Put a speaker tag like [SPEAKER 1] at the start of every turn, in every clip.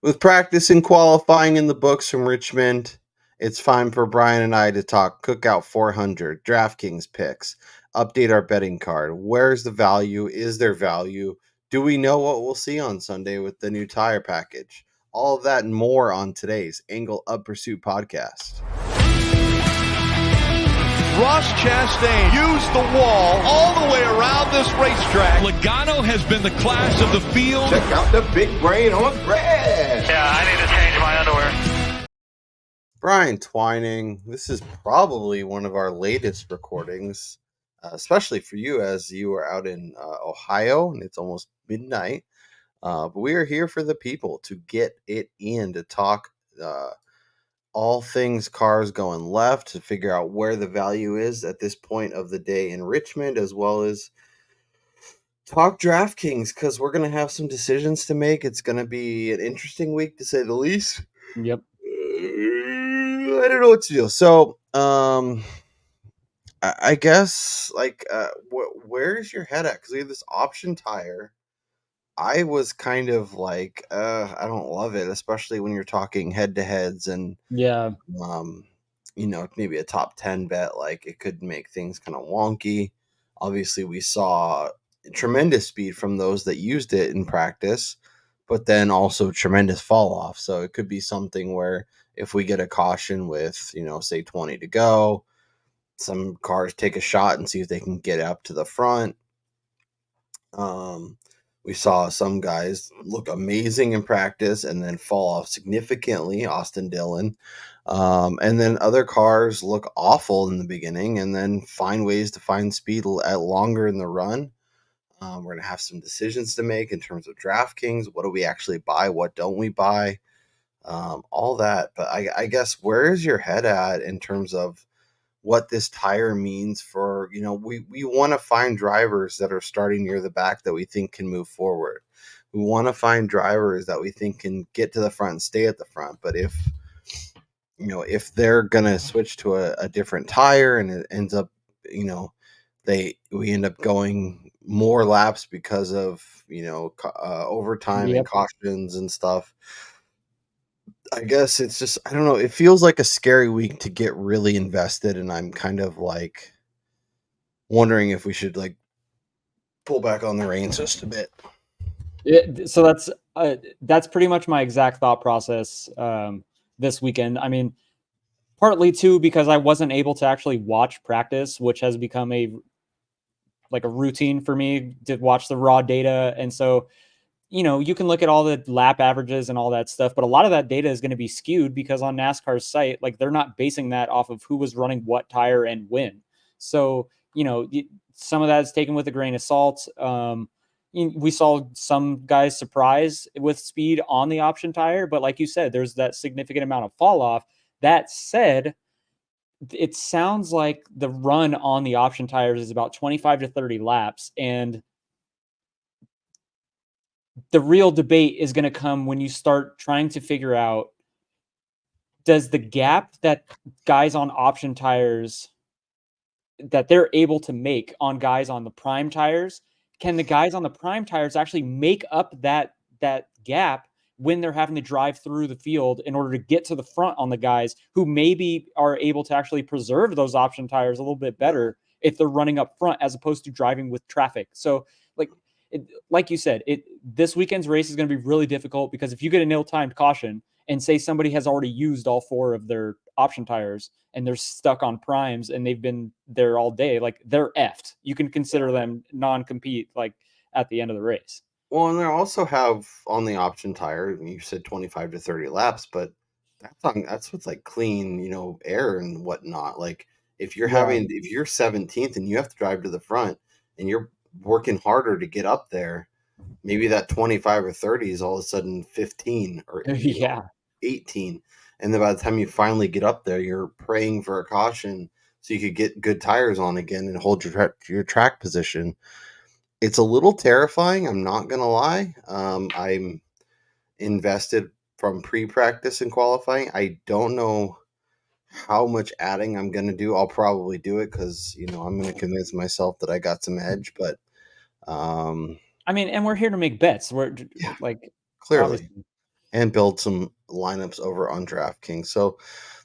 [SPEAKER 1] With practice and qualifying in the books from Richmond, it's time for Brian and I to talk Cookout 400, DraftKings picks, update our betting card. Where's the value? Is there value? Do we know what we'll see on Sunday with the new tire package? All of that and more on today's Angle Up Pursuit podcast.
[SPEAKER 2] Ross Chastain used the wall all the way around this racetrack.
[SPEAKER 3] Logano has been the class of the field.
[SPEAKER 4] Check out the big brain on Brad.
[SPEAKER 5] Yeah, I need to change my underwear.
[SPEAKER 1] Brian Twining, this is probably one of our latest recordings, especially for you as you are out in Ohio and it's almost midnight. But we are here for the people to get it in to talk all things cars going left, to figure out where the value is at this point of the day in Richmond, as well as talk DraftKings, because we're going to have some decisions to make. It's going to be an interesting week, to say the least.
[SPEAKER 6] Yep.
[SPEAKER 1] I don't know what to do. So, I guess, where's your head at? Because we have this option tire. I was kind of like, I don't love it, especially when you're talking head-to-heads and
[SPEAKER 6] Yeah.
[SPEAKER 1] Maybe a top 10 bet. Like, it could make things kind of wonky. Obviously, we saw tremendous speed from those that used it in practice, but then also tremendous fall off. So it could be something where if we get a caution with, say 20 to go, some cars take a shot and see if they can get up to the front. We saw some guys look amazing in practice and then fall off significantly, Austin Dillon. And then other cars look awful in the beginning and then find ways to find speed at longer in the run. We're going to have some decisions to make in terms of DraftKings. What do we actually buy? What don't we buy? All that. But I guess where is your head at in terms of what this tire means for, we want to find drivers that are starting near the back that we think can move forward. We want to find drivers that we think can get to the front and stay at the front. But if they're going to switch to a different tire and it ends up, we end up going more laps because of, overtime and cautions and stuff. I guess it's just, I don't know. It feels like a scary week to get really invested. And I'm kind of like wondering if we should pull back on the reins just a bit.
[SPEAKER 6] So that's pretty much my exact thought process this weekend. I mean, partly too, because I wasn't able to actually watch practice, which has become a routine for me to watch the raw data. And so, you can look at all the lap averages and all that stuff, but a lot of that data is going to be skewed because on NASCAR's site, they're not basing that off of who was running what tire and when. So, some of that is taken with a grain of salt. We saw some guys surprise with speed on the option tire, but like you said, there's that significant amount of fall off. That said, it sounds like the run on the option tires is about 25 to 30 laps, and the real debate is going to come when you start trying to figure out, does the gap that guys on option tires that they're able to make on guys on the prime tires, can the guys on the prime tires actually make up that gap when they're having to drive through the field in order to get to the front on the guys who maybe are able to actually preserve those option tires a little bit better if they're running up front as opposed to driving with traffic. So like you said, this weekend's race is going to be really difficult because if you get an ill-timed caution and say somebody has already used all 4 of their option tires and they're stuck on primes and they've been there all day, they're effed. You can consider them non-compete at the end of the race.
[SPEAKER 1] Well, and they also have on the option tire, you said 25 to 30 laps, but that's with clean, air and whatnot. If you're if you're 17th and you have to drive to the front and you're working harder to get up there, maybe that 25 or 30 is all of a sudden 15 or 18. And then by the time you finally get up there, you're praying for a caution so you could get good tires on again and hold your track position. It's a little terrifying. I'm not going to lie. I'm invested from pre-practice and qualifying. I don't know how much adding I'm going to do. I'll probably do it because, I'm going to convince myself that I got some edge, but
[SPEAKER 6] I mean, and we're here to make bets. We're
[SPEAKER 1] clearly. and build some lineups over on DraftKings. So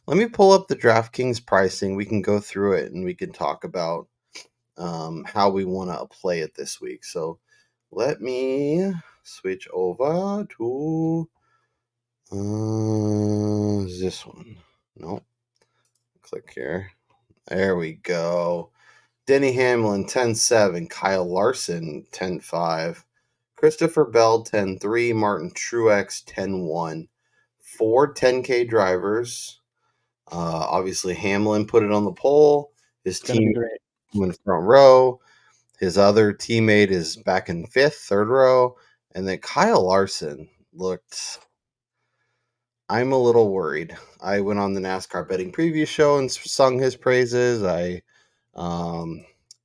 [SPEAKER 1] let me pull up the DraftKings pricing. We can go through it and we can talk about how we want to play it this week. So let me switch over to this one. Nope. Click here. There we go. Denny Hamlin 10-7, Kyle Larson 10-5, Christopher Bell 10-3, Martin Truex 10-1. 4 10K drivers. Obviously, Hamlin put it on the pole. His
[SPEAKER 6] It's going to be
[SPEAKER 1] team
[SPEAKER 6] great.
[SPEAKER 1] in front row. His other teammate is back in fifth, third row. And then Kyle Larson looked. I'm a little worried. I went on the NASCAR betting preview show and sung his praises. I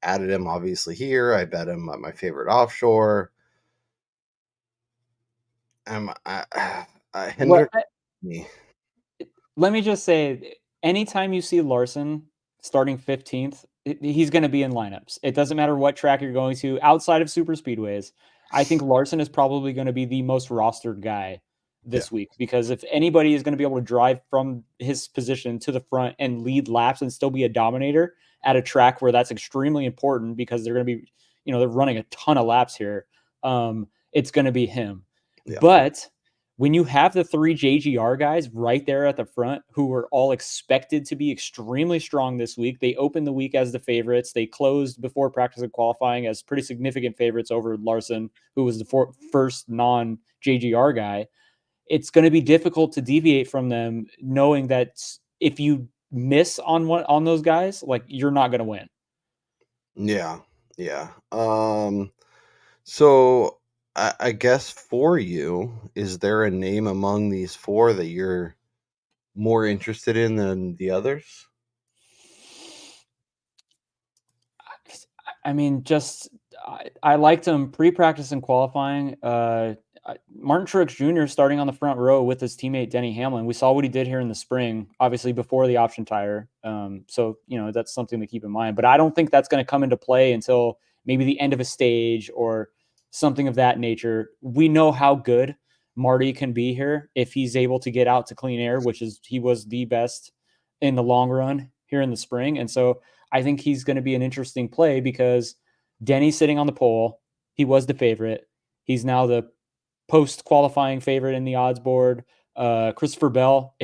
[SPEAKER 1] added him obviously here. I bet him at my favorite offshore.
[SPEAKER 6] What
[SPEAKER 1] Hendrick. Me.
[SPEAKER 6] Let me just say, anytime you see Larson starting 15th, he's going to be in lineups. It doesn't matter what track you're going to outside of super speedways. I think Larson is probably going to be the most rostered guy
[SPEAKER 1] Yeah.
[SPEAKER 6] this week, because if anybody is going to be able to drive from his position to the front and lead laps and still be a dominator at a track where that's extremely important, because they're going to be, they're running a ton of laps here. It's going to be him.
[SPEAKER 1] Yeah.
[SPEAKER 6] But when you have the 3 JGR guys right there at the front, who were all expected to be extremely strong this week, they opened the week as the favorites. They closed before practice and qualifying as pretty significant favorites over Larson, who was the first non-JGR guy. It's going to be difficult to deviate from them, knowing that if you miss on those guys, like, you're not going to win.
[SPEAKER 1] Yeah. Yeah. So I guess for you, is there a name among these 4 that you're more interested in than the others?
[SPEAKER 6] I mean, I liked him pre-practice and qualifying. Martin Truex Jr. starting on the front row with his teammate Denny Hamlin. We saw what he did here in the spring, obviously before the option tire. So that's something to keep in mind. But I don't think that's going to come into play until maybe the end of a stage or something of that nature. We know how good Marty can be here if he's able to get out to clean air, which is he was the best in the long run here in the spring. And so I think he's going to be an interesting play, because Denny's sitting on the pole. He was the favorite. He's now the post-qualifying favorite in the odds board. Christopher Bell,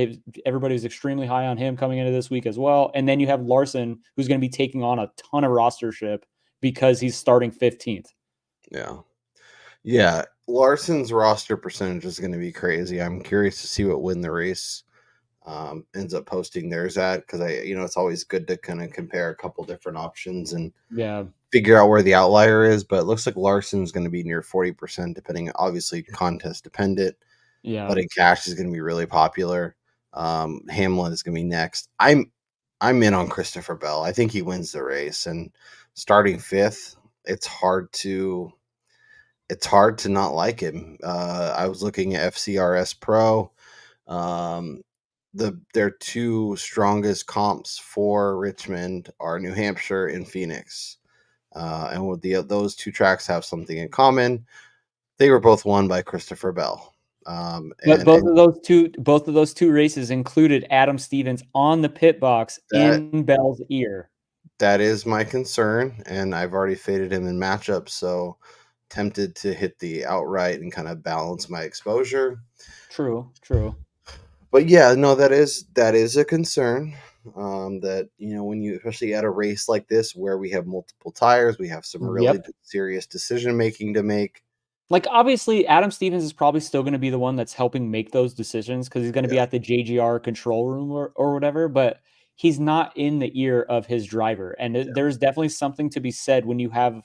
[SPEAKER 6] everybody was extremely high on him coming into this week as well. And then you have Larson, who's going to be taking on a ton of rostership because he's starting 15th.
[SPEAKER 1] Yeah. Yeah. Larson's roster percentage is going to be crazy. I'm curious to see what Win the Race ends up posting theirs at, because it's always good to kind of compare a couple different options and figure out where the outlier is. But it looks like Larson's going to be near 40%, depending, obviously contest dependent.
[SPEAKER 6] Yeah.
[SPEAKER 1] But in cash is going to be really popular. Hamlin is going to be next. I'm in on Christopher Bell. I think he wins the race, and starting 5th, it's hard to not like him. I was looking at FCRS Pro. Their 2 strongest comps for Richmond are New Hampshire and Phoenix. And with those 2 tracks have something in common. They were both won by Christopher Bell.
[SPEAKER 6] But both of those two races included Adam Stevens on the pit box in Bell's ear.
[SPEAKER 1] That is my concern, and I've already faded him in matchups, so tempted to hit the outright and kind of balance my exposure.
[SPEAKER 6] True.
[SPEAKER 1] But yeah, no, that is a concern. That when you, especially at a race like this where we have multiple tires, we have some really serious decision making to make.
[SPEAKER 6] Like, obviously, Adam Stevens is probably still going to be the one that's helping make those decisions, because he's going to be at the JGR control room or whatever, but he's not in the ear of his driver. And there's definitely something to be said when you have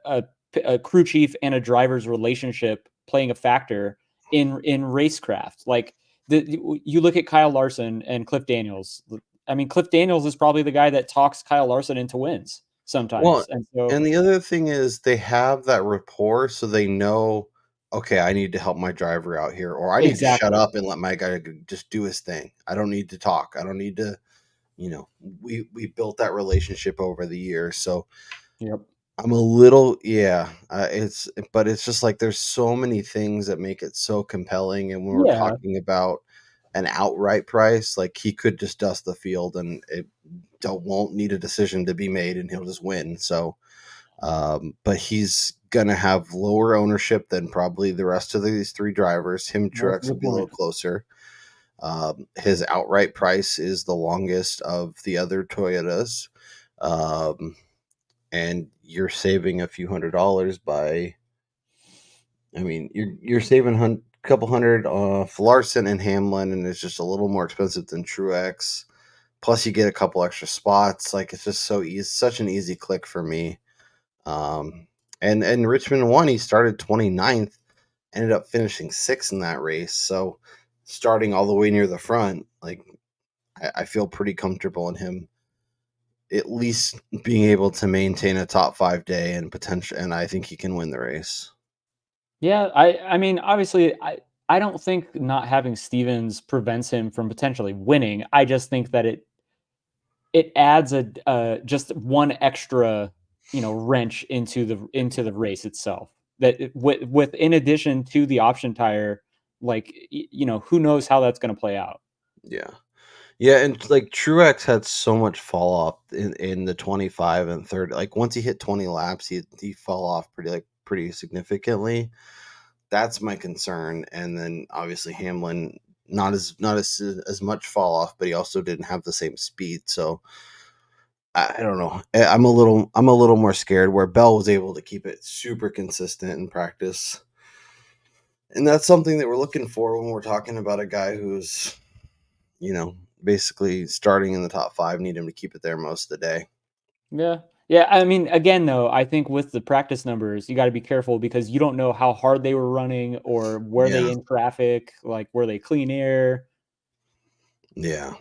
[SPEAKER 6] a crew chief and a driver's relationship playing a factor in racecraft. Like, you look at Kyle Larson and Cliff Daniels. I mean, Cliff Daniels is probably the guy that talks Kyle Larson into wins sometimes.
[SPEAKER 1] Well,
[SPEAKER 6] and
[SPEAKER 1] the other thing is they have that rapport, so they know, okay, I need to help my driver out here, or I need to shut up and let my guy just do his thing. I don't need to talk. I don't need to, we built that relationship over the years. So I'm a little, yeah. But it's just like there's so many things that make it so compelling, and when we're
[SPEAKER 6] Yeah,
[SPEAKER 1] talking about an outright price, like he could just dust the field, and it won't need a decision to be made, and he'll just win. So, but he's gonna have lower ownership than probably the rest of these three drivers. Him,
[SPEAKER 6] that's a
[SPEAKER 1] Truex will
[SPEAKER 6] good
[SPEAKER 1] be a little
[SPEAKER 6] point.
[SPEAKER 1] closer. His outright price is the longest of the other Toyotas. Um, and you're saving a few $100s by, I mean, you're saving a couple hundred off Larson and Hamlin, and it's just a little more expensive than Truex. Plus, you get a couple extra spots. Like it's just so easy, such an easy click for me. Um, and Richmond won. He started 29th, ended up finishing sixth in that race. So starting all the way near the front, like I feel pretty comfortable in him at least being able to maintain a top 5 day and potential, and I think he can win the race.
[SPEAKER 6] Yeah, I mean, obviously, I don't think not having Stevens prevents him from potentially winning. I just think that it adds a just one extra, wrench into the race itself. That with in addition to the option tire, like who knows how that's going to play out.
[SPEAKER 1] Yeah. Yeah, and like Truex had so much fall off in the 25 and 30. Like once he hit 20 laps, he fell off pretty significantly. That's my concern. And then obviously Hamlin not as much fall off, but he also didn't have the same speed. So I don't know. I'm a little more scared where Bell was able to keep it super consistent in practice. And that's something that we're looking for when we're talking about a guy who's, you know, basically starting in the top five, need him to keep it there most of the day.
[SPEAKER 6] Yeah. Yeah, I mean, again, though, I think with the practice numbers, you got to be careful because you don't know how hard they were running or were
[SPEAKER 1] Yeah.
[SPEAKER 6] they in traffic, like were they clean air?
[SPEAKER 1] Yeah.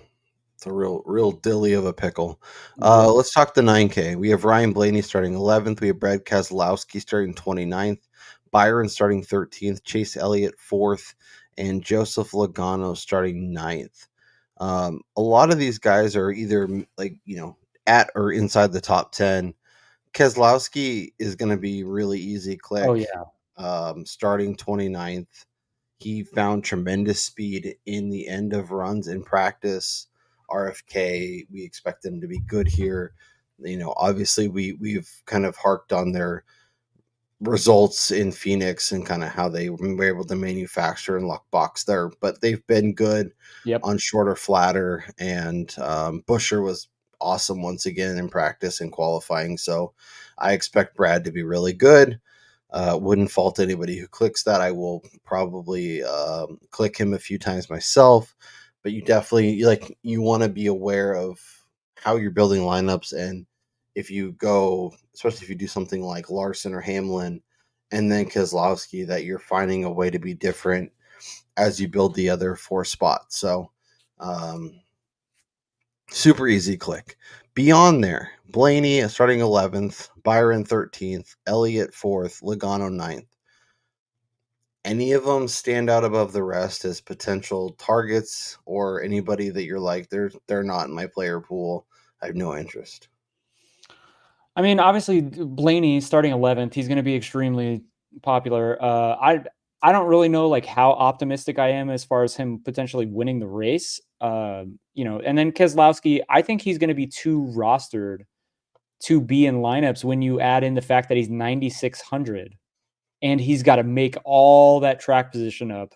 [SPEAKER 1] It's a real dilly of a pickle.
[SPEAKER 6] Yeah.
[SPEAKER 1] Let's talk the 9K. We have Ryan Blaney starting 11th. We have Brad Keselowski starting 29th. Byron starting 13th. Chase Elliott 4th. And Joseph Logano starting 9th. A lot of these guys are either at or inside the top 10. Keselowski is going to be really easy
[SPEAKER 6] Oh
[SPEAKER 1] click.
[SPEAKER 6] yeah.
[SPEAKER 1] Starting 29th. He found tremendous speed in the end of runs in practice. RFK, we expect them to be good here. Obviously we've kind of harked on their results in Phoenix and kind of how they were able to manufacture and lock box there, but they've been good
[SPEAKER 6] Yep.
[SPEAKER 1] on shorter, flatter, and Busher was awesome once again in practice and qualifying. So I expect Brad to be really good. Wouldn't fault anybody who clicks that. I will probably click him a few times myself, but you definitely you want to be aware of how you're building lineups, and if you go, especially if you do something like Larson or Hamlin and then Keselowski, that you're finding a way to be different as you build the other four spots. So, um, super easy click. Beyond there, Blaney starting 11th, Byron 13th, Elliott 4th, Logano 9th. Any of them stand out above the rest as potential targets, or anybody that you're like they're not in my player pool? I have no interest.
[SPEAKER 6] I mean, obviously Blaney starting 11th, he's going to be extremely popular. I don't really know like how optimistic I am as far as him potentially winning the race. And then Keselowski, I think he's going to be too rostered to be in lineups when you add in the fact that he's 9,600 and he's got to make all that track position up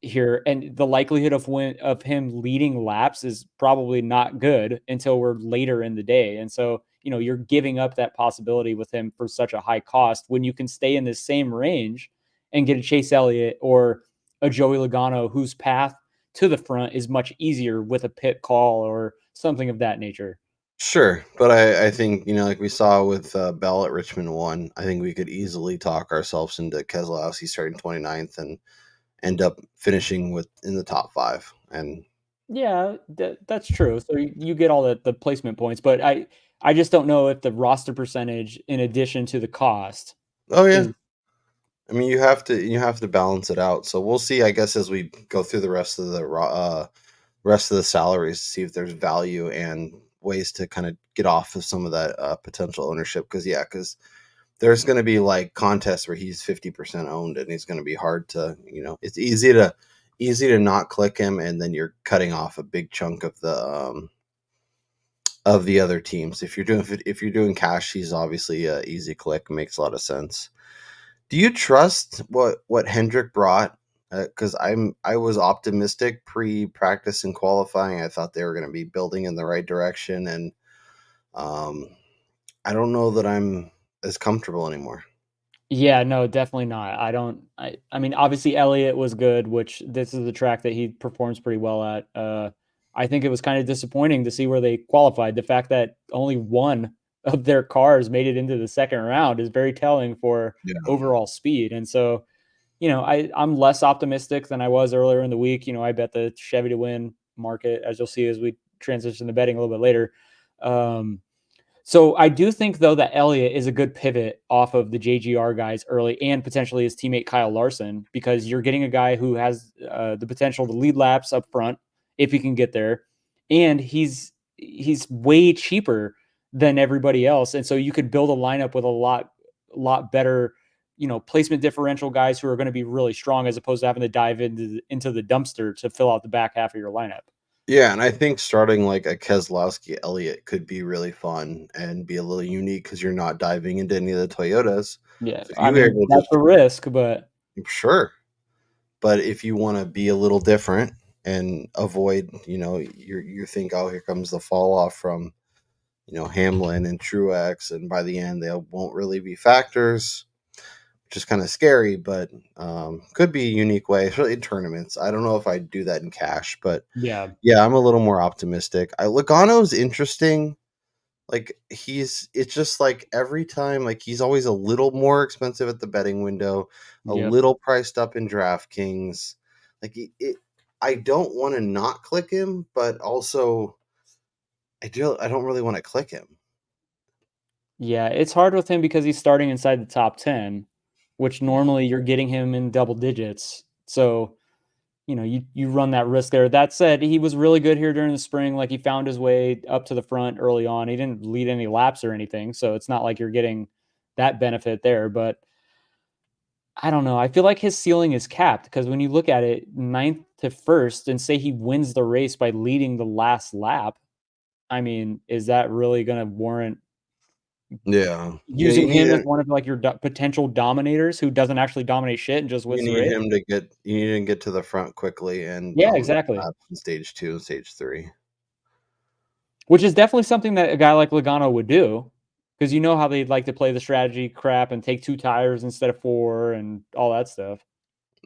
[SPEAKER 6] here, and the likelihood of him leading laps is probably not good until we're later in the day. And so, you're giving up that possibility with him for such a high cost when you can stay in the same range and get a Chase Elliott or a Joey Logano whose path to the front is much easier with a pit call or something of that nature.
[SPEAKER 1] Sure, but I think like we saw with Bell at Richmond one, I think we could easily talk ourselves into Keselowski starting 29th and end up finishing with in the top five. And
[SPEAKER 6] Yeah, that's true. So you get all the placement points, but I just don't know if the roster percentage in addition to the cost
[SPEAKER 1] oh yeah,
[SPEAKER 6] is.
[SPEAKER 1] I mean you have to balance it out. So we'll see. I guess as we go through the rest of the salaries, to see if there's value and ways to kind of get off of some of that potential ownership. Because there's going to be like contests where he's 50% owned, and he's going to be hard to, it's easy to not click him, and then you're cutting off a big chunk of the other teams. If you're doing cash, he's obviously a easy click. Makes a lot of sense. Do you trust what Hendrick brought? Because I was optimistic pre-practice and qualifying. I thought they were going to be building in the right direction, and I don't know that I'm as comfortable anymore.
[SPEAKER 6] Yeah, no, definitely not. I mean, obviously Elliott was good, which this is the track that he performs pretty well at. I think it was kind of disappointing to see where they qualified. The fact that only one of their cars made it into the second round is very telling for
[SPEAKER 1] Yeah.
[SPEAKER 6] overall speed. And so, I'm less optimistic than I was earlier in the week. I bet the Chevy to win market, as you'll see as we transition to betting a little bit later. So I do think, though, that Elliott is a good pivot off of the JGR guys early and potentially his teammate Kyle Larson, because you're getting a guy who has the potential to lead laps up front if he can get there, and he's way cheaper than everybody else, and so you could build a lineup with a lot better, placement differential guys who are going to be really strong, as opposed to having to dive into the dumpster to fill out the back half of your lineup.
[SPEAKER 1] Yeah, and I think starting like a Keselowski Elliott could be really fun and be a little unique because you're not diving into any of the Toyotas.
[SPEAKER 6] Yeah,
[SPEAKER 1] So if
[SPEAKER 6] I
[SPEAKER 1] you were
[SPEAKER 6] mean
[SPEAKER 1] able to
[SPEAKER 6] that's
[SPEAKER 1] just
[SPEAKER 6] a risk, but
[SPEAKER 1] sure, but if you want to be a little different and avoid, you think, oh, here comes the fall off from, Hamlin and Truex, and by the end they won't really be factors, which is kind of scary, but could be a unique way, especially in tournaments. I don't know if I'd do that in cash, but
[SPEAKER 6] yeah,
[SPEAKER 1] yeah, I'm a little more optimistic. Logano's interesting. Like it's just like every time, like he's always a little more expensive at the betting window, a
[SPEAKER 6] yep.
[SPEAKER 1] little priced up in DraftKings. Like I don't want to not click him, but also I don't really want to click him.
[SPEAKER 6] Yeah, it's hard with him because he's starting inside the top 10, which normally you're getting him in double digits. So, you run that risk there. That said, he was really good here during the spring. Like, he found his way up to the front early on. He didn't lead any laps or anything, so it's not like you're getting that benefit there. But I don't know. I feel like his ceiling is capped because when you look at it, ninth to first, and say he wins the race by leading the last lap, I mean, is that really going to warrant
[SPEAKER 1] Yeah, yeah,
[SPEAKER 6] using him as one of, like, your potential dominators who doesn't actually dominate shit and just
[SPEAKER 1] you
[SPEAKER 6] wins the
[SPEAKER 1] need
[SPEAKER 6] race?
[SPEAKER 1] him to get to the front quickly and
[SPEAKER 6] Yeah,
[SPEAKER 1] dominate
[SPEAKER 6] exactly.
[SPEAKER 1] laps in stage 2 and stage 3.
[SPEAKER 6] Which is definitely something that a guy like Logano would do, because you know how they like to play the strategy crap and take 2 tires instead of 4 and all that stuff.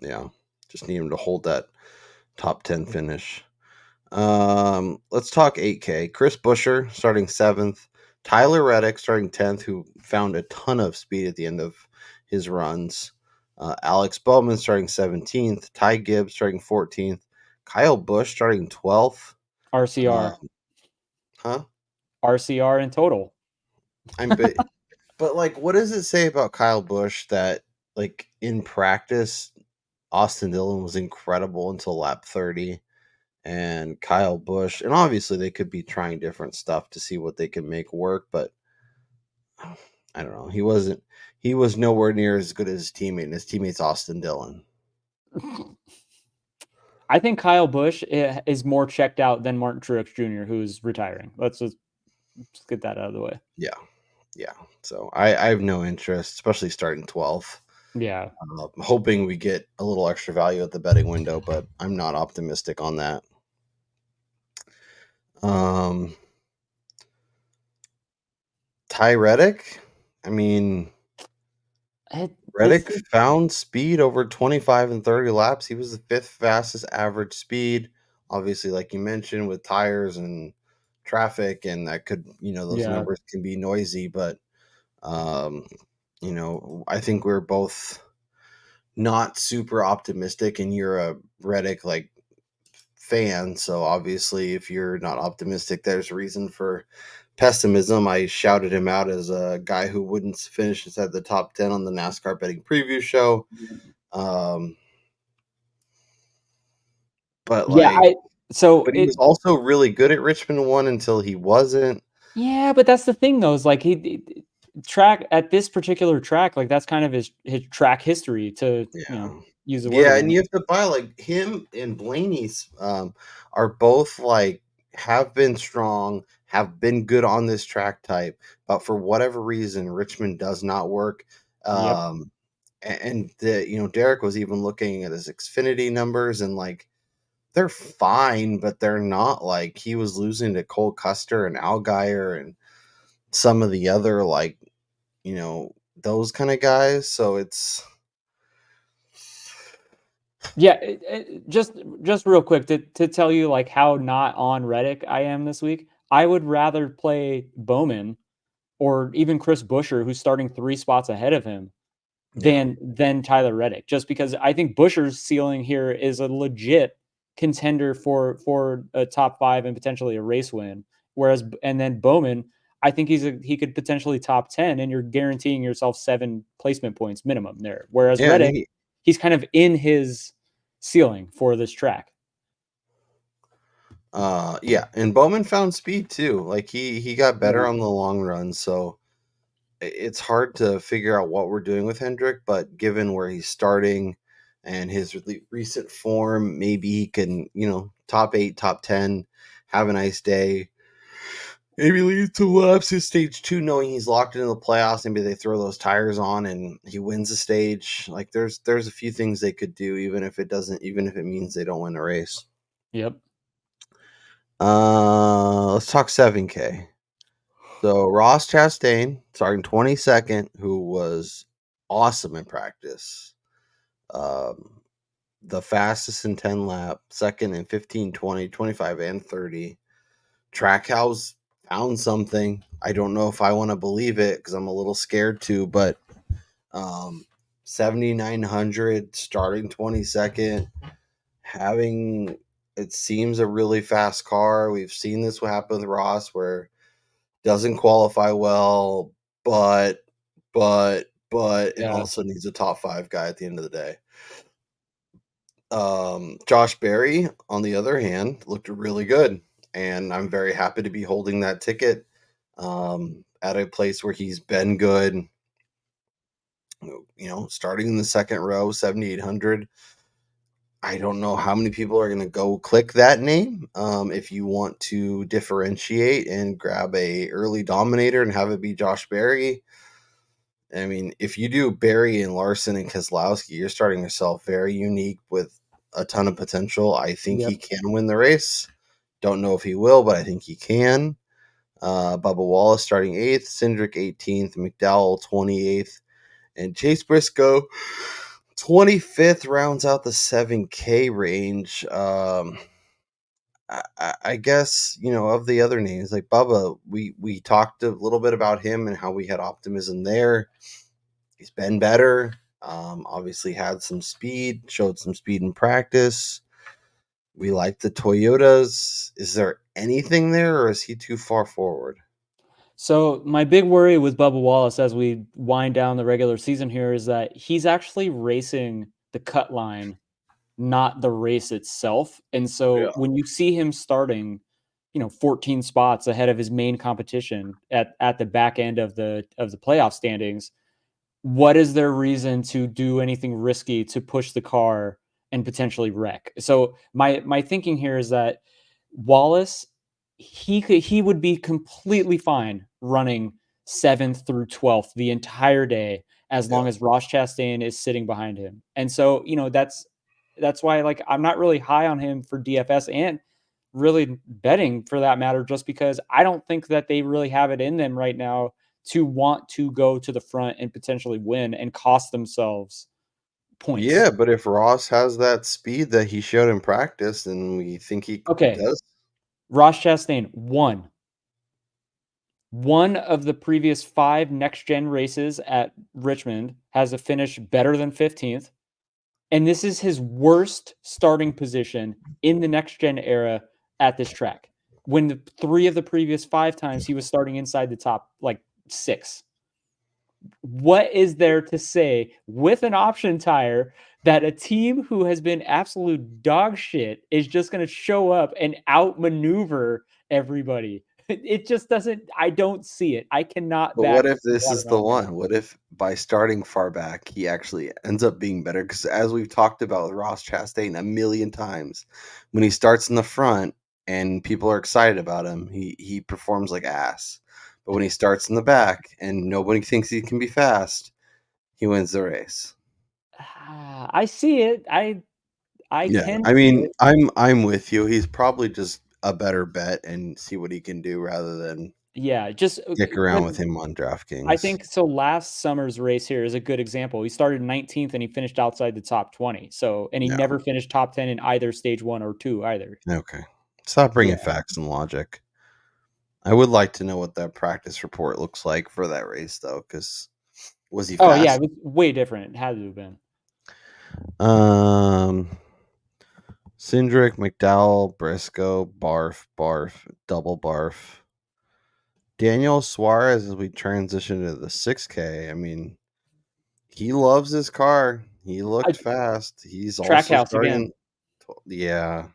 [SPEAKER 1] Yeah, just need him to hold that top 10 finish. Let's talk 8K. Chris Buescher starting 7th. Tyler Reddick starting 10th, who found a ton of speed at the end of his runs. Alex Bowman starting 17th. Ty Gibbs starting 14th. Kyle Busch starting 12th.
[SPEAKER 6] RCR.
[SPEAKER 1] Huh?
[SPEAKER 6] RCR in total.
[SPEAKER 1] I'm but like, what does it say about Kyle Busch that like in practice, Austin Dillon was incredible until lap 30? And Kyle Busch, and obviously they could be trying different stuff to see what they can make work, but I don't know. He was nowhere near as good as his teammate, and his teammate's Austin Dillon.
[SPEAKER 6] I think Kyle Busch is more checked out than Martin Truex Jr., who's retiring. Let's just get that out of the way.
[SPEAKER 1] Yeah. Yeah. So I have no interest, especially starting 12th.
[SPEAKER 6] Yeah.
[SPEAKER 1] I'm hoping we get a little extra value at the betting window, but I'm not optimistic on that. Um, Ty Reddick, I mean,
[SPEAKER 6] This
[SPEAKER 1] Reddick
[SPEAKER 6] is
[SPEAKER 1] found speed over 25 and 30 laps. He was the 5th fastest average speed. Obviously, like you mentioned, with tires and traffic, and that could, those
[SPEAKER 6] yeah.
[SPEAKER 1] numbers can be noisy, but, um, I think we're both not super optimistic, and you're a Reddick like fan. So obviously, if you're not optimistic, there's reason for pessimism. I shouted him out as a guy who wouldn't finish inside the top 10 on the NASCAR betting preview show. Um, but
[SPEAKER 6] Yeah,
[SPEAKER 1] like,
[SPEAKER 6] So
[SPEAKER 1] But he was also really good at Richmond 1 until he wasn't.
[SPEAKER 6] yeah, but that's the thing though, is like he track at this particular track, like that's kind of his track history to,
[SPEAKER 1] Yeah.
[SPEAKER 6] use the word
[SPEAKER 1] Yeah, and
[SPEAKER 6] again.
[SPEAKER 1] you have to buy, like, him and Blaney's, are both, like, have been strong, have been good on this track type, but for whatever reason, Richmond does not work.
[SPEAKER 6] Yep.
[SPEAKER 1] And Derek was even looking at his Xfinity numbers, and, like, they're fine, but they're not like he was losing to Cole Custer and Allgaier and some of the other, like, those kind of guys. So it's
[SPEAKER 6] Yeah, just real quick to tell you like how not on Reddick I am this week. I would rather play Bowman or even Chris Buescher, who's starting 3 spots ahead of him,
[SPEAKER 1] yeah.
[SPEAKER 6] than Tyler Reddick, just because I think Buescher's ceiling here is a legit contender for a top 5 and potentially a race win. Whereas and then Bowman, I think he could potentially top 10, and you're guaranteeing yourself 7 placement points minimum there. Whereas
[SPEAKER 1] Yeah, and
[SPEAKER 6] Reddick, he's kind of in his ceiling for this track.
[SPEAKER 1] yeah, and Bowman found speed too. Like he got better
[SPEAKER 6] Yeah.
[SPEAKER 1] on the long run, so it's hard to figure out what we're doing with Hendrick, but given where he's starting and his recent form, maybe he can, top 8, top 10, have a nice day. Maybe lead to laps in stage 2, knowing he's locked into the playoffs. Maybe they throw those tires on and he wins the stage. Like there's a few things they could do, even if it means they don't win the race.
[SPEAKER 6] Yep.
[SPEAKER 1] Let's talk 7K. So Ross Chastain, starting 22nd, who was awesome in practice. Um, the fastest in 10 lap, second in 15, 20, 25, and 30. Trackhouse found something. I don't know if I want to believe it because I'm a little scared too, but 7,900 starting 22nd, having it seems a really fast car. We've seen this happen with Ross where doesn't qualify well, but it
[SPEAKER 6] Yeah.
[SPEAKER 1] also needs a top 5 guy at the end of the day. Josh Berry, on the other hand, looked really good, and I'm very happy to be holding that ticket at a place where he's been good. Starting in the second row, 7,800. I don't know how many people are going to go click that name. If you want to differentiate and grab a early dominator and have it be Josh Berry, I mean, if you do Berry and Larson and Keselowski, you're starting yourself very unique with a ton of potential. I think he
[SPEAKER 6] Yep.
[SPEAKER 1] can win the race. Don't know if he will, but I think he can. Bubba Wallace starting 8th, Cindric 18th, McDowell 28th, and Chase Briscoe 25th rounds out the 7K range. I guess, of the other names, like Bubba, we talked a little bit about him and how we had optimism there. He's been better. Obviously had some speed, showed some speed in practice. We like the Toyotas. Is there anything there, or is he too far forward?
[SPEAKER 6] So my big worry with Bubba Wallace as we wind down the regular season here is that he's actually racing the cut line, not the race itself. And
[SPEAKER 1] Yeah.
[SPEAKER 6] so when you see him starting, 14 spots ahead of his main competition at the back end of the playoff standings, what is their reason to do anything risky to push the car and potentially wreck? So my thinking here is that Wallace, he would be completely fine running 7th through 12th the entire day as
[SPEAKER 1] Yeah.
[SPEAKER 6] long as Ross Chastain is sitting behind him. And so, that's why like I'm not really high on him for DFS and really betting for that matter, just because I don't think that they really have it in them right now to want to go to the front and potentially win and cost themselves points.
[SPEAKER 1] Yeah, but if Ross has that speed that he showed in practice, and we think he
[SPEAKER 6] Okay,
[SPEAKER 1] does,
[SPEAKER 6] Ross Chastain won one of the previous 5 next gen races at Richmond, has a finish better than 15th, and this is his worst starting position in the next gen era at this track. When the 3 of the previous 5 times he was starting inside the top like 6. What is there to say with an option tire that a team who has been absolute dog shit is just going to show up and outmaneuver everybody? It just doesn't. I don't see it. I cannot
[SPEAKER 1] But what
[SPEAKER 6] back
[SPEAKER 1] if this is the
[SPEAKER 6] watermelon right
[SPEAKER 1] one?
[SPEAKER 6] now.
[SPEAKER 1] What if by starting far back, he actually ends up being better? Because as we've talked about with Ross Chastain a million times, when he starts in the front and people are excited about him, he performs like ass. But when he starts in the back and nobody thinks he can be fast, he wins the race.
[SPEAKER 6] I see it. I
[SPEAKER 1] Yeah,
[SPEAKER 6] can
[SPEAKER 1] I
[SPEAKER 6] see
[SPEAKER 1] mean,
[SPEAKER 6] it.
[SPEAKER 1] I'm with you. He's probably just a better bet and see what he can do rather than
[SPEAKER 6] Yeah, just
[SPEAKER 1] stick around
[SPEAKER 6] but
[SPEAKER 1] with him on
[SPEAKER 6] I
[SPEAKER 1] DraftKings.
[SPEAKER 6] think so. Last summer's race here is a good example. He started 19th and he finished outside the top 20. So, and he
[SPEAKER 1] Yeah.
[SPEAKER 6] never finished top 10 in either stage 1 or 2 either.
[SPEAKER 1] Okay. Stop bringing
[SPEAKER 6] Yeah.
[SPEAKER 1] facts and logic. I would like to know what that practice report looks like for that race, though, because was he
[SPEAKER 6] Oh yeah, it
[SPEAKER 1] fast?
[SPEAKER 6] was way different. It had to have been.
[SPEAKER 1] Um, Cindric, McDowell, Briscoe, Barf, double Barf. Daniel Suarez as we transition to the 6K. I mean, he loves his car. He
[SPEAKER 6] I
[SPEAKER 1] looked fast. He's also
[SPEAKER 6] Trackhouse again.
[SPEAKER 1] starting. Yeah.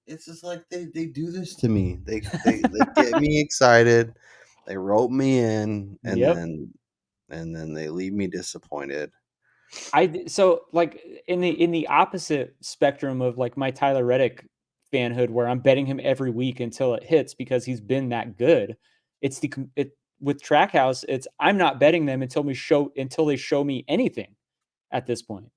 [SPEAKER 1] It's just like they do this to me. They get me excited. They rope me in,
[SPEAKER 6] Yep.
[SPEAKER 1] and then they leave me disappointed.
[SPEAKER 6] So like in the opposite spectrum of like my Tyler Reddick fanhood where I'm betting him every week until it hits because he's been that good. It's with Trackhouse, it's I'm not betting them until they show me anything at this point.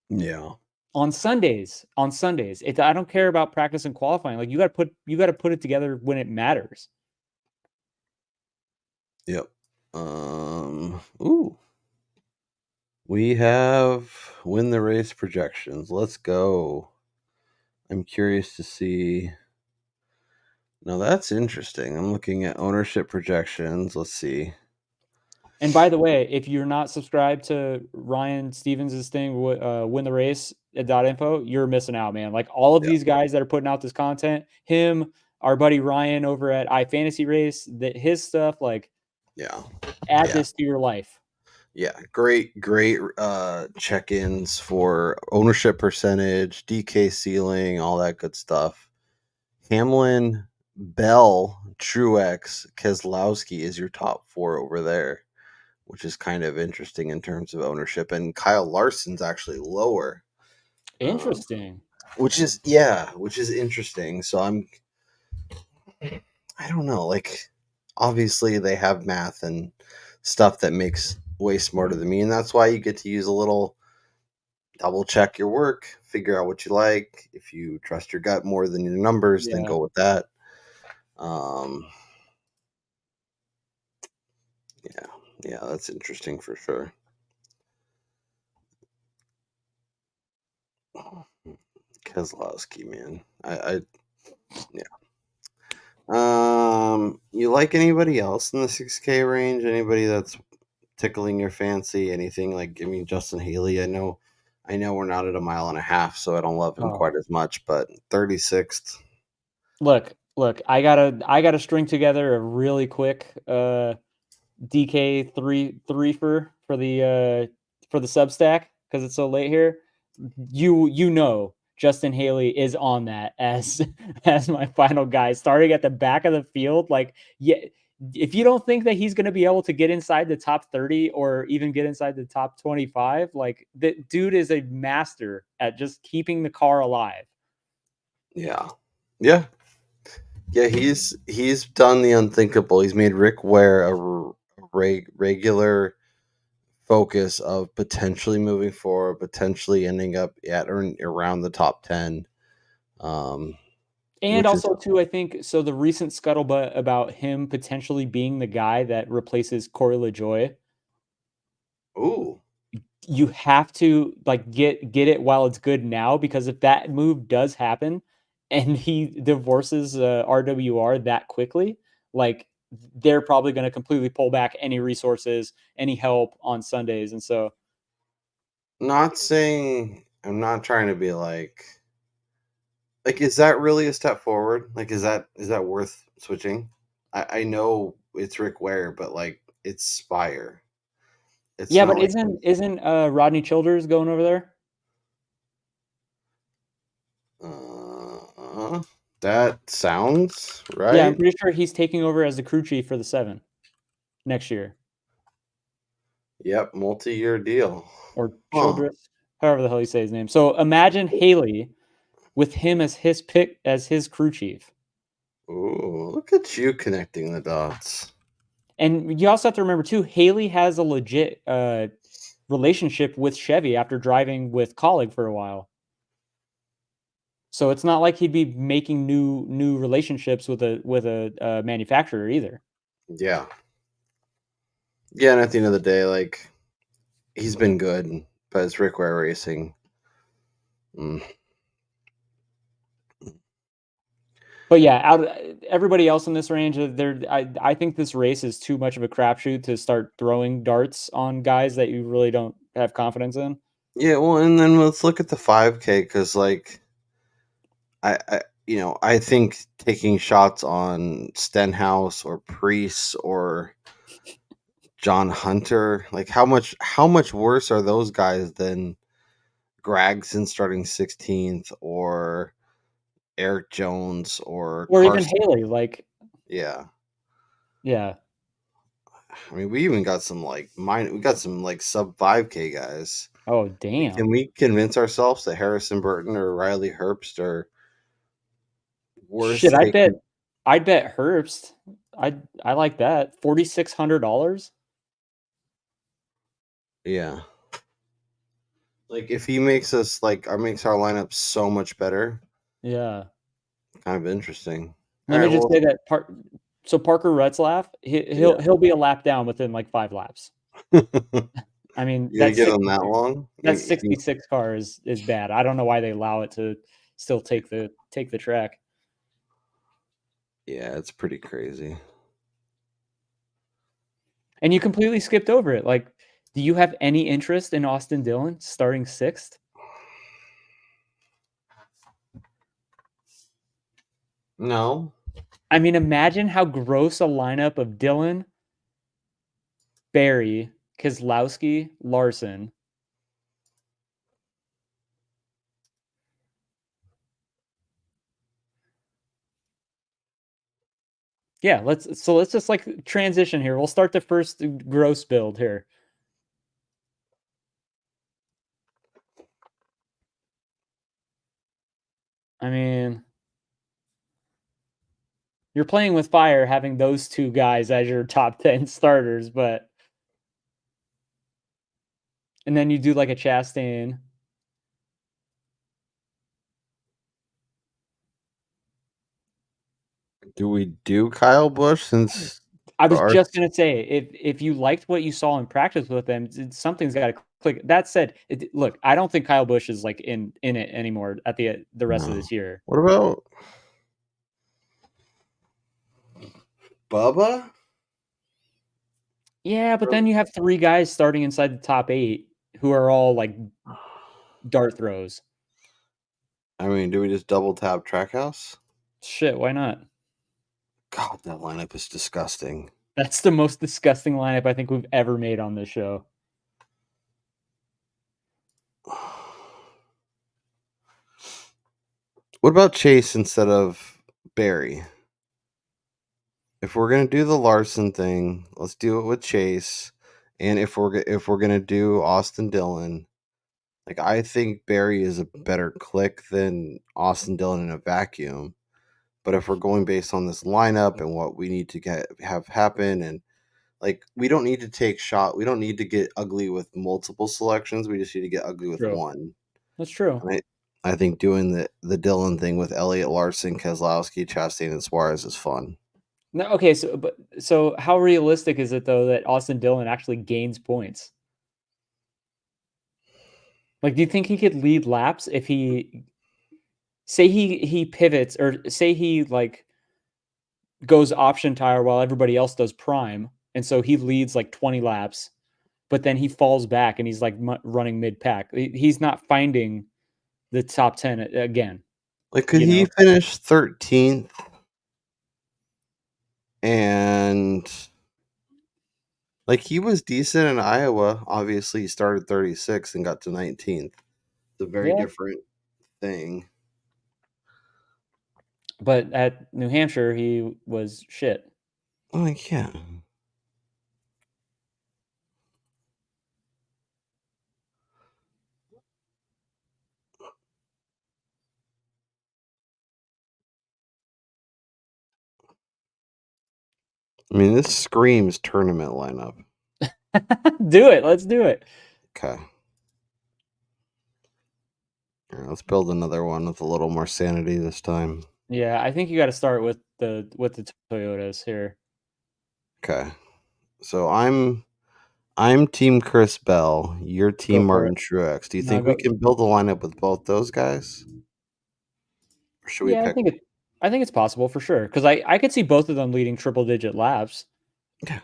[SPEAKER 1] Yeah.
[SPEAKER 6] On Sundays, I don't care about practice and qualifying. Like you got to put it together when it matters.
[SPEAKER 1] Yep. Ooh. We have win the race projections. Let's go. I'm curious to see. Now that's interesting. I'm looking at ownership projections. Let's see.
[SPEAKER 6] And by the way, if you're not subscribed to Ryan Stevens' thing, win the race at .info, you're missing out, man. Like all of
[SPEAKER 1] Yeah.
[SPEAKER 6] these guys that are putting out this content, him, our buddy Ryan over at iFantasy Race, that his stuff, like
[SPEAKER 1] Yeah.
[SPEAKER 6] add
[SPEAKER 1] Yeah.
[SPEAKER 6] this to your life.
[SPEAKER 1] Yeah. Great check-ins for ownership percentage, DK ceiling, all that good stuff. Hamlin, Bell, Truex, Keselowski is your top 4 over there, which is kind of interesting in terms of ownership. And Kyle Larson's actually lower, um,
[SPEAKER 6] Interesting.
[SPEAKER 1] which is interesting. So I don't know. Like, obviously they have math and stuff that makes way smarter than me, and that's why you get to use a little double check your work, figure out what you like. If you trust your gut more than your numbers, then
[SPEAKER 6] Yeah.
[SPEAKER 1] go with that. Um, yeah, yeah, that's interesting for sure. Keselowski, man. Yeah. You like anybody else in the 6K range? Anybody that's tickling your fancy? Anything like, I mean, Justin Haley. I know we're not at a mile and a half, so I don't love him
[SPEAKER 6] Oh.
[SPEAKER 1] quite as much. But 36th,
[SPEAKER 6] Look, I gotta string together a really quick DK for the Substack because it's so late here. You know Justin Haley is on that as as my final guy, starting at the back of the field. Like, yeah, if you don't think that he's going to be able to get inside the top 30 or even get inside the top 25, like the dude is a master at just keeping the car alive.
[SPEAKER 1] yeah, yeah, yeah. He's done the unthinkable. He's made Rick Ware regular focus of potentially moving forward, potentially ending up at or around the top 10. Um,
[SPEAKER 6] And
[SPEAKER 1] which is
[SPEAKER 6] also too, I think so the recent scuttlebutt about him potentially being the guy that replaces Corey LaJoy,
[SPEAKER 1] ooh,
[SPEAKER 6] you have to like get it while it's good now because if that move does happen and he divorces RWR that quickly, like they're probably going to completely pull back any resources, any help on Sundays. And so,
[SPEAKER 1] not saying I'm not trying to be like is that really a step forward? Like is that worth switching? I know it's Rick Ware, but like it's Spire. It's
[SPEAKER 6] Yeah,
[SPEAKER 1] not
[SPEAKER 6] but
[SPEAKER 1] like
[SPEAKER 6] isn't Rodney Childers going over there?
[SPEAKER 1] that sounds
[SPEAKER 6] Yeah, I'm
[SPEAKER 1] right.
[SPEAKER 6] pretty sure he's taking over as the crew chief for the 7 next year.
[SPEAKER 1] Yep, multi-year deal.
[SPEAKER 6] Or
[SPEAKER 1] Huh.
[SPEAKER 6] Childress, however the hell you say his name. So imagine Haley with him as his pick as his crew chief.
[SPEAKER 1] Ooh, look at you connecting the dots.
[SPEAKER 6] And you also have to remember too, Haley has a legit relationship with Chevy after driving with Colleague for a while. So it's not like he'd be making new relationships with a manufacturer either.
[SPEAKER 1] Yeah. Yeah, and at the end of the day, like he's been good, but it's Rick Ware Racing. Mm.
[SPEAKER 6] But yeah, everybody else in this range, I think this race is too much of a crapshoot to start throwing darts on guys that you really don't have confidence in.
[SPEAKER 1] Yeah, well, and then let's look at the 5K because, like, I think taking shots on Stenhouse or Priest or John Hunter, like, how much worse are those guys than Gragson starting 16th or Eric Jones or
[SPEAKER 6] Or even
[SPEAKER 1] Carson?
[SPEAKER 6] Haley, like,
[SPEAKER 1] Yeah,
[SPEAKER 6] yeah.
[SPEAKER 1] I mean, we even got some we got some like sub 5K guys.
[SPEAKER 6] Oh,
[SPEAKER 1] Can
[SPEAKER 6] damn.
[SPEAKER 1] we convince ourselves that Harrison Burton or Riley Herbst are
[SPEAKER 6] Shit,
[SPEAKER 1] worth taking?
[SPEAKER 6] I'd bet Herbst. I like that. $4,600.
[SPEAKER 1] Yeah, like if he makes us makes our lineup so much better,
[SPEAKER 6] Yeah.
[SPEAKER 1] kind of interesting. All
[SPEAKER 6] Let
[SPEAKER 1] right,
[SPEAKER 6] me just
[SPEAKER 1] well,
[SPEAKER 6] say that Parker Retzlaff,
[SPEAKER 1] yeah,
[SPEAKER 6] he'll be a lap down within like 5 laps.
[SPEAKER 1] you
[SPEAKER 6] I mean,
[SPEAKER 1] gonna give him that long?
[SPEAKER 6] that 66 car is bad. I don't know why they allow it to still take the track.
[SPEAKER 1] Yeah, it's pretty crazy.
[SPEAKER 6] And you completely skipped over it. Like, do you have any interest in Austin Dillon starting 6th?
[SPEAKER 1] No,
[SPEAKER 6] I mean, imagine how gross a lineup of Dillon, Barry, Keselowski, Larson. Yeah, let's just like transition here. We'll start the first gross build here. I mean, you're playing with fire having those 2 guys as your top 10 starters, but and then you do like a Chastain.
[SPEAKER 1] do we do Kyle Busch since
[SPEAKER 6] I was
[SPEAKER 1] our?
[SPEAKER 6] just gonna say, if you liked what you saw in practice with them, something's got to click. That said, look, I don't think Kyle Busch is like in it anymore at the rest of
[SPEAKER 1] No.
[SPEAKER 6] this year.
[SPEAKER 1] What about Bubba?
[SPEAKER 6] Yeah, but then you have 3 guys starting inside the top 8 who are all like dart throws.
[SPEAKER 1] I mean, do we just double tap Trackhouse?
[SPEAKER 6] Shit, why not?
[SPEAKER 1] God, that lineup is disgusting.
[SPEAKER 6] That's the most disgusting lineup I think we've ever made on this show.
[SPEAKER 1] What about Chase instead of Barry? If we're gonna do the Larson thing, let's do it with Chase. And if we're gonna do Austin Dillon, like I think Barry is a better click than Austin Dillon in a vacuum. But if we're going based on this lineup and what we need to have happen, and like we don't need to get ugly with multiple selections. We just need to get ugly with
[SPEAKER 6] True.
[SPEAKER 1] one.
[SPEAKER 6] That's true.
[SPEAKER 1] And I think doing the Dillon thing with Elliott Larson, Keselowski, Chastain, and Suarez is fun.
[SPEAKER 6] No, okay, so how realistic is it though that Austin Dillon actually gains points? Like, do you think he could lead laps if he say he pivots or say he like goes option tire while everybody else does prime, and so he leads like 20 laps, but then he falls back and he's like running mid pack. He's not finding the top 10 again.
[SPEAKER 1] Like, could
[SPEAKER 6] You
[SPEAKER 1] he
[SPEAKER 6] know,
[SPEAKER 1] finish 13th and Like he was decent in Iowa. Obviously, he started 36 and got to 19th. It's a very
[SPEAKER 6] Yeah.
[SPEAKER 1] different thing.
[SPEAKER 6] But at New Hampshire, he was shit.
[SPEAKER 1] Oh, yeah. I mean, this screams tournament lineup.
[SPEAKER 6] Do it. Let's do it.
[SPEAKER 1] Okay. All right, let's build another one with a little more sanity this time.
[SPEAKER 6] Yeah, I think you got to start with the Toyotas here.
[SPEAKER 1] Okay. So I'm Team Chris Bell. You're
[SPEAKER 6] Go
[SPEAKER 1] Team
[SPEAKER 6] for it.
[SPEAKER 1] Martin Truex. Do you
[SPEAKER 6] No,
[SPEAKER 1] think we
[SPEAKER 6] go.
[SPEAKER 1] can build a lineup with both those guys? Or should we
[SPEAKER 6] Yeah,
[SPEAKER 1] pick?
[SPEAKER 6] I think it's possible for sure because I could see both of them leading triple digit laps.
[SPEAKER 1] Yeah.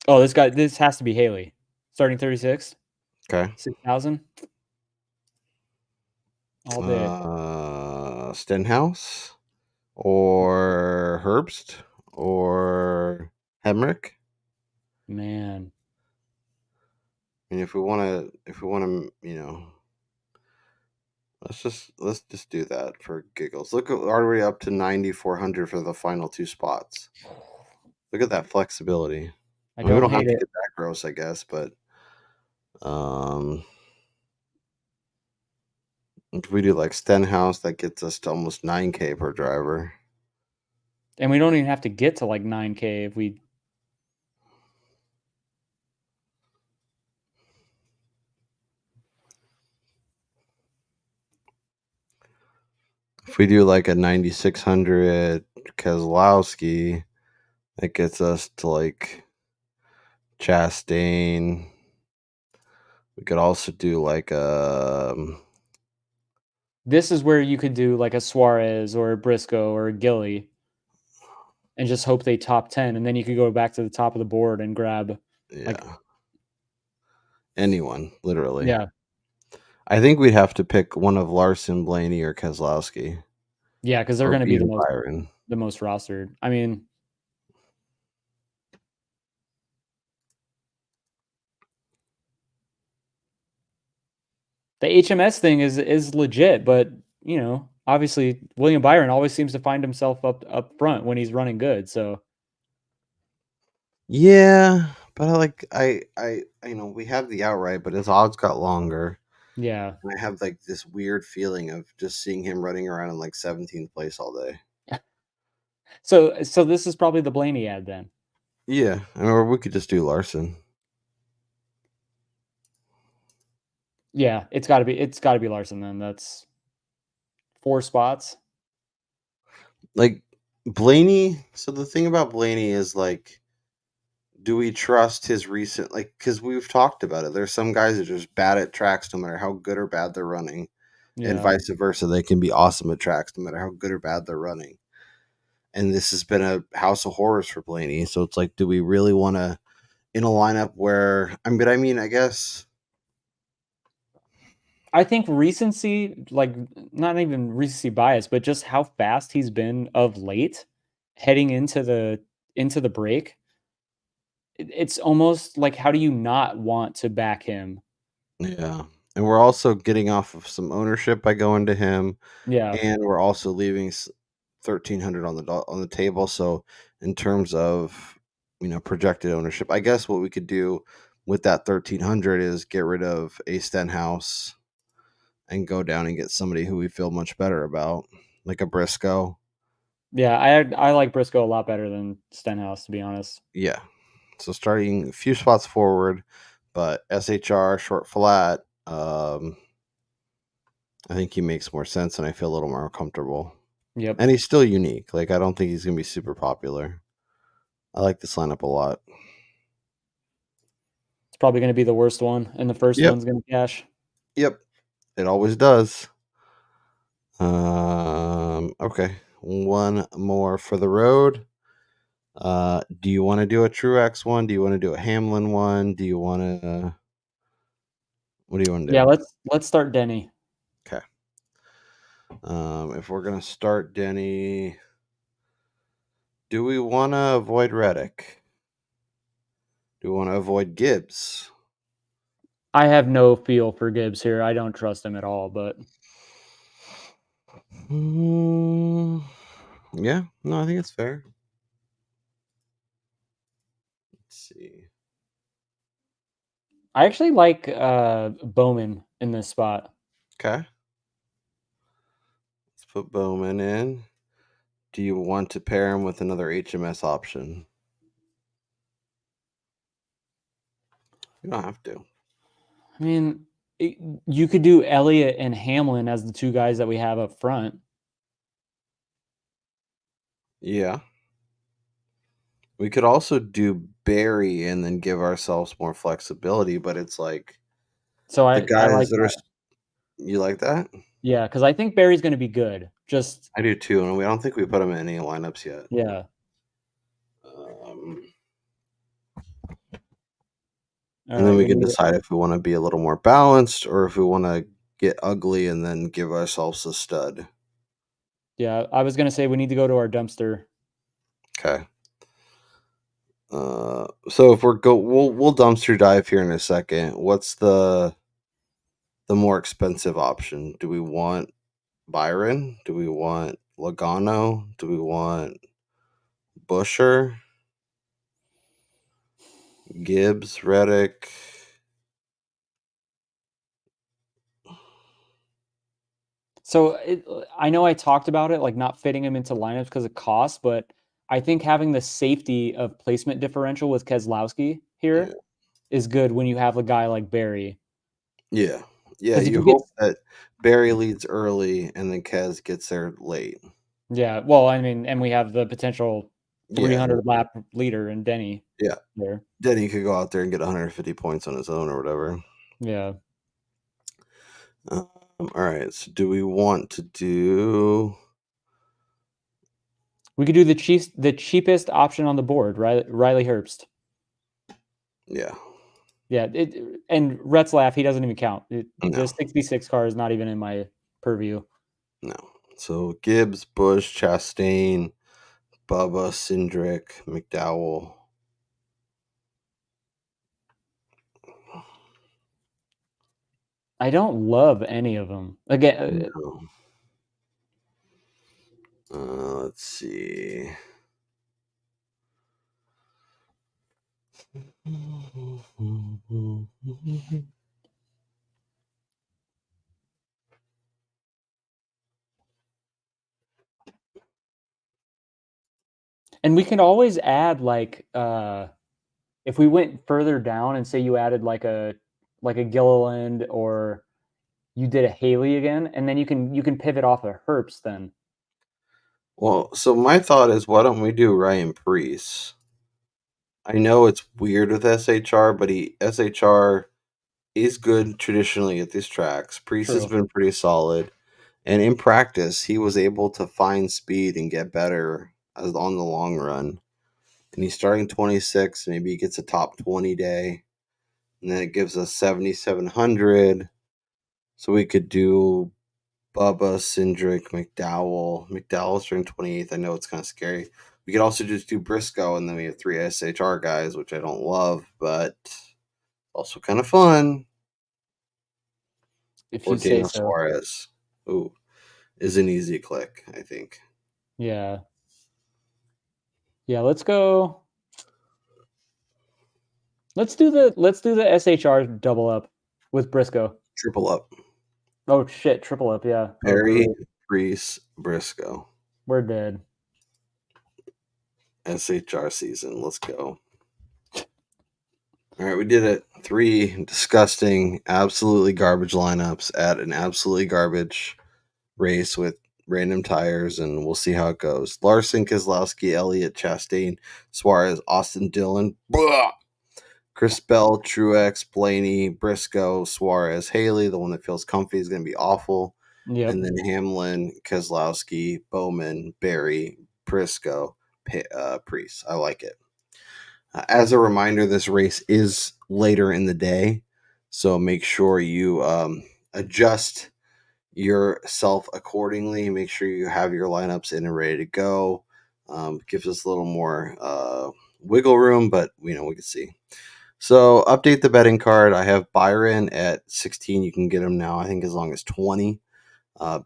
[SPEAKER 6] Oh, this has to be Haley, starting 36,
[SPEAKER 1] Okay.
[SPEAKER 6] 6,000 all day.
[SPEAKER 1] Stenhouse or Herbst or Hemrick.
[SPEAKER 6] Man,
[SPEAKER 1] I mean, if we want to, let's just do that for giggles. Look, already up to 9,400 for the final two spots. Look at that flexibility.
[SPEAKER 6] I
[SPEAKER 1] I mean, we
[SPEAKER 6] don't
[SPEAKER 1] don't have
[SPEAKER 6] hate
[SPEAKER 1] to
[SPEAKER 6] it.
[SPEAKER 1] get that gross, I guess, but um, if we do like Stenhouse, that gets us to almost 9K per driver.
[SPEAKER 6] And we don't even have to get to like 9K if we.
[SPEAKER 1] If we do like a 9,600 Keselowski, that gets us to like Chastain. We could also do like
[SPEAKER 6] This is where you could do like a Suarez or a Briscoe or a Gilly and just hope they top 10. And then you could go back to the top of the board and grab like,
[SPEAKER 1] yeah, anyone, literally.
[SPEAKER 6] yeah.
[SPEAKER 1] I think we'd have to pick one of Larson, Blaney, or Keselowski,
[SPEAKER 6] Yeah, because they're
[SPEAKER 1] or
[SPEAKER 6] going to be
[SPEAKER 1] even Byron.
[SPEAKER 6] the most rostered. I mean, the HMS thing is legit, but you know, obviously William Byron always seems to find himself up front when he's running good. So
[SPEAKER 1] Yeah, but we have the outright, but his odds got longer.
[SPEAKER 6] yeah.
[SPEAKER 1] And I have like this weird feeling of just seeing him running around in like 17th place all day.
[SPEAKER 6] So this is probably the Blaney ad then.
[SPEAKER 1] Yeah, I mean, or we could just do Larson.
[SPEAKER 6] Yeah, it's gotta be Larson then. That's 4 spots.
[SPEAKER 1] Like Blaney. So the thing about Blaney is like, do we trust his recent, like, because we've talked about it. There's some guys that are just bad at tracks no matter how good or bad they're running, and
[SPEAKER 6] Yeah.
[SPEAKER 1] vice versa. They can be awesome at tracks no matter how good or bad they're running. And this has been a house of horrors for Blaney. So it's like, do we really want to in a lineup where I mean, I guess.
[SPEAKER 6] I think recency, like not even recency bias, but just how fast he's been of late, heading into the break. It's almost like how do you not want to back him?
[SPEAKER 1] Yeah. And we're also getting off of some ownership by going to him,
[SPEAKER 6] Yeah.
[SPEAKER 1] and we're also leaving 1,300 on the table. So in terms of projected ownership, I guess what we could do with that 1,300 is get rid of a Stenhouse and go down and get somebody who we feel much better about, like a Briscoe.
[SPEAKER 6] Yeah, I like Briscoe a lot better than Stenhouse, to be honest.
[SPEAKER 1] Yeah. So starting a few spots forward, but SHR short flat. I think he makes more sense, and I feel a little more comfortable.
[SPEAKER 6] Yep.
[SPEAKER 1] And he's still unique. Like, I don't think he's gonna be super popular. I like this lineup a lot.
[SPEAKER 6] It's probably going to be the worst one, and the first
[SPEAKER 1] Yep.
[SPEAKER 6] one's going to cash.
[SPEAKER 1] Yep. It always does. Okay. One more for the road. Do you want to do a Truex one? Do you want to do a Hamlin one? Do you want to? What do you want to
[SPEAKER 6] Yeah,
[SPEAKER 1] do?
[SPEAKER 6] let's start Denny.
[SPEAKER 1] Okay. If we're gonna start Denny, Do we want to avoid Reddick? Do we want to avoid Gibbs?
[SPEAKER 6] I have no feel for Gibbs here. I don't trust him at all, but
[SPEAKER 1] Yeah, no, I think it's fair. Let's see.
[SPEAKER 6] I actually like Bowman in this spot.
[SPEAKER 1] Okay. Let's put Bowman in. Do you want to pair him with another HMS option? You don't have to.
[SPEAKER 6] I mean, you could do Elliott and Hamlin as the two guys that we have up front.
[SPEAKER 1] Yeah. We could also do Barry and then give ourselves more flexibility, but it's like
[SPEAKER 6] So
[SPEAKER 1] the
[SPEAKER 6] I
[SPEAKER 1] guys
[SPEAKER 6] like
[SPEAKER 1] that are.
[SPEAKER 6] that.
[SPEAKER 1] You like that?
[SPEAKER 6] Yeah, because I think Barry's going to be good. Just
[SPEAKER 1] I do too, and I don't think we put him in any lineups yet.
[SPEAKER 6] yeah. All
[SPEAKER 1] And then
[SPEAKER 6] right,
[SPEAKER 1] we
[SPEAKER 6] we
[SPEAKER 1] can
[SPEAKER 6] need.
[SPEAKER 1] decide if we want to be a little more balanced or if we want to get ugly and then give ourselves a stud.
[SPEAKER 6] Yeah, I was going to say we need to go to our dumpster.
[SPEAKER 1] Okay. So if we'll dumpster dive here in a second. What's the more expensive option? Do we want Byron? Do we want Logano? Do we want Busher? Gibbs, Reddick?
[SPEAKER 6] So I know I talked about it, like not fitting him into lineups because of cost, but I think having the safety of placement differential with Keselowski
[SPEAKER 1] Yeah.
[SPEAKER 6] here is good when you have a guy like Barry.
[SPEAKER 1] Yeah. Yeah,
[SPEAKER 6] Because if
[SPEAKER 1] you
[SPEAKER 6] you get,
[SPEAKER 1] hope that Barry leads early and then Kez gets there late.
[SPEAKER 6] yeah, well, I mean, and we have the potential
[SPEAKER 1] Yeah.
[SPEAKER 6] 300 lap leader in Denny
[SPEAKER 1] Yeah.
[SPEAKER 6] there.
[SPEAKER 1] Then he could go out there and get 150 points on his own or whatever.
[SPEAKER 6] Yeah.
[SPEAKER 1] All right. So do we want to do?
[SPEAKER 6] We could do the cheapest option on the board, Riley Herbst.
[SPEAKER 1] Yeah.
[SPEAKER 6] Yeah, and Retzlaff, he doesn't even count. The
[SPEAKER 1] No.
[SPEAKER 6] 66 car is not even in my purview.
[SPEAKER 1] No. So Gibbs, Bush, Chastain, Bubba, Cindric, McDowell.
[SPEAKER 6] I don't love any of them. Again,
[SPEAKER 1] No. Let's see.
[SPEAKER 6] and we can always add like if we went further down and say you added like a Gilliland or you did a Haley again, and then you can pivot off of Herbst then.
[SPEAKER 1] Well, so my thought is, why don't we do Ryan Preece? I know it's weird with SHR, but SHR is good traditionally at these tracks. Preece has
[SPEAKER 6] True.
[SPEAKER 1] been pretty solid, and in practice, he was able to find speed and get better as on the long run. And he's starting 26. Maybe he gets a top 20 day, and then it gives us 7,700. So we could do Bubba, Cindric, McDowell. McDowell's during 28th. I know it's kind of scary. We could also just do Briscoe, and then we have 3 SHR guys, which I don't love, but also kind of fun.
[SPEAKER 6] If
[SPEAKER 1] Or
[SPEAKER 6] you say
[SPEAKER 1] Daniel
[SPEAKER 6] so.
[SPEAKER 1] Suarez. Ooh, is an easy click, I think.
[SPEAKER 6] Yeah. Yeah, let's go. Let's do the SHR double up with Briscoe.
[SPEAKER 1] Triple up.
[SPEAKER 6] Oh shit, triple up, yeah. Oh
[SPEAKER 1] Perry,
[SPEAKER 6] great.
[SPEAKER 1] Preece, Briscoe.
[SPEAKER 6] We're dead.
[SPEAKER 1] SHR season. Let's go. All right, we did it. 3 disgusting, absolutely garbage lineups at an absolutely garbage race with random tires, and we'll see how it goes. Larson, Keselowski, Elliott, Chastain, Suarez, Austin Dillon, blah! Chris Bell, Truex, Blaney, Briscoe, Suarez, Haley. The one that feels comfy is going to be awful.
[SPEAKER 6] Yep.
[SPEAKER 1] And then Hamlin, Keselowski, Bowman, Barry, Briscoe, Preece. I like it. As a reminder, this race is later in the day, so make sure you adjust yourself accordingly. Make sure you have your lineups in and ready to go. Gives us a little more wiggle room, but we can see. So update the betting card. I have Byron at 16. You can get him now, I think, as long as 20.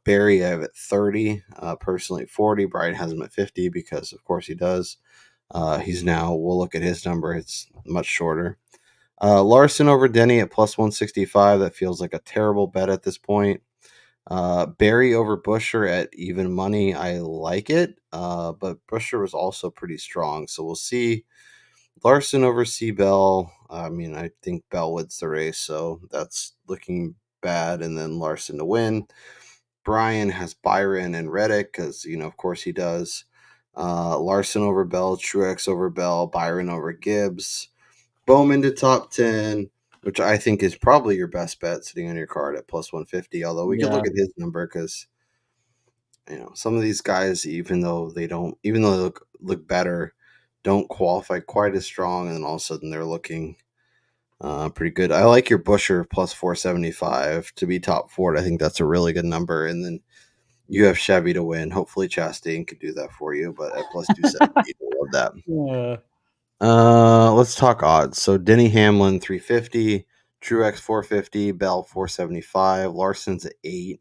[SPEAKER 1] Barry, I have at 30. Personally, 40. Brian has him at 50 because, of course, he does. We'll look at his number. It's much shorter. Larson over Denny at plus 165. That feels like a terrible bet at this point. Barry over Busher at even money. I like it, but Busher was also pretty strong. So we'll see. Larson over Bell. I think Bell wins the race, so that's looking bad. And then Larson to win. Brian has Byron and Reddick because, of course he does. Larson over Bell, Truex over Bell, Byron over Gibbs. Bowman to top 10, which I think is probably your best bet sitting on your card at plus 150. Although we could
[SPEAKER 6] Yeah.
[SPEAKER 1] look at his number because, some of these guys, even though they look better, don't qualify quite as strong, and then all of a sudden they're looking pretty good. I like your Busher plus 475 to be top 4. I think that's a really good number. And then you have Chevy to win. Hopefully Chastain could do that for you, but at plus 270, I love that.
[SPEAKER 6] Yeah.
[SPEAKER 1] Let's talk odds. So Denny Hamlin 350, Truex 450, Bell 475, Larson's at 8.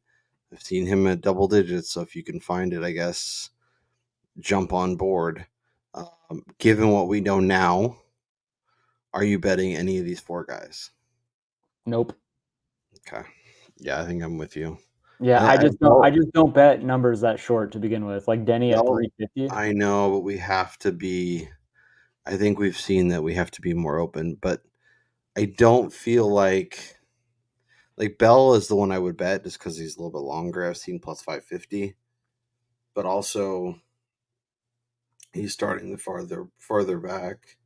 [SPEAKER 1] I've seen him at double digits, so if you can find it, I guess jump on board. Given what we know now, are you betting any of these 4 guys?
[SPEAKER 6] Nope.
[SPEAKER 1] Okay. Yeah, I think I'm with you.
[SPEAKER 6] Yeah, I just don't bet numbers that short to begin with. Like Denny at 350.
[SPEAKER 1] I know, but we have to be. I think we've seen that we have to be more open, but I don't feel like Bell is the one I would bet just because he's a little bit longer. I've seen plus 550, but also he's starting the farther back.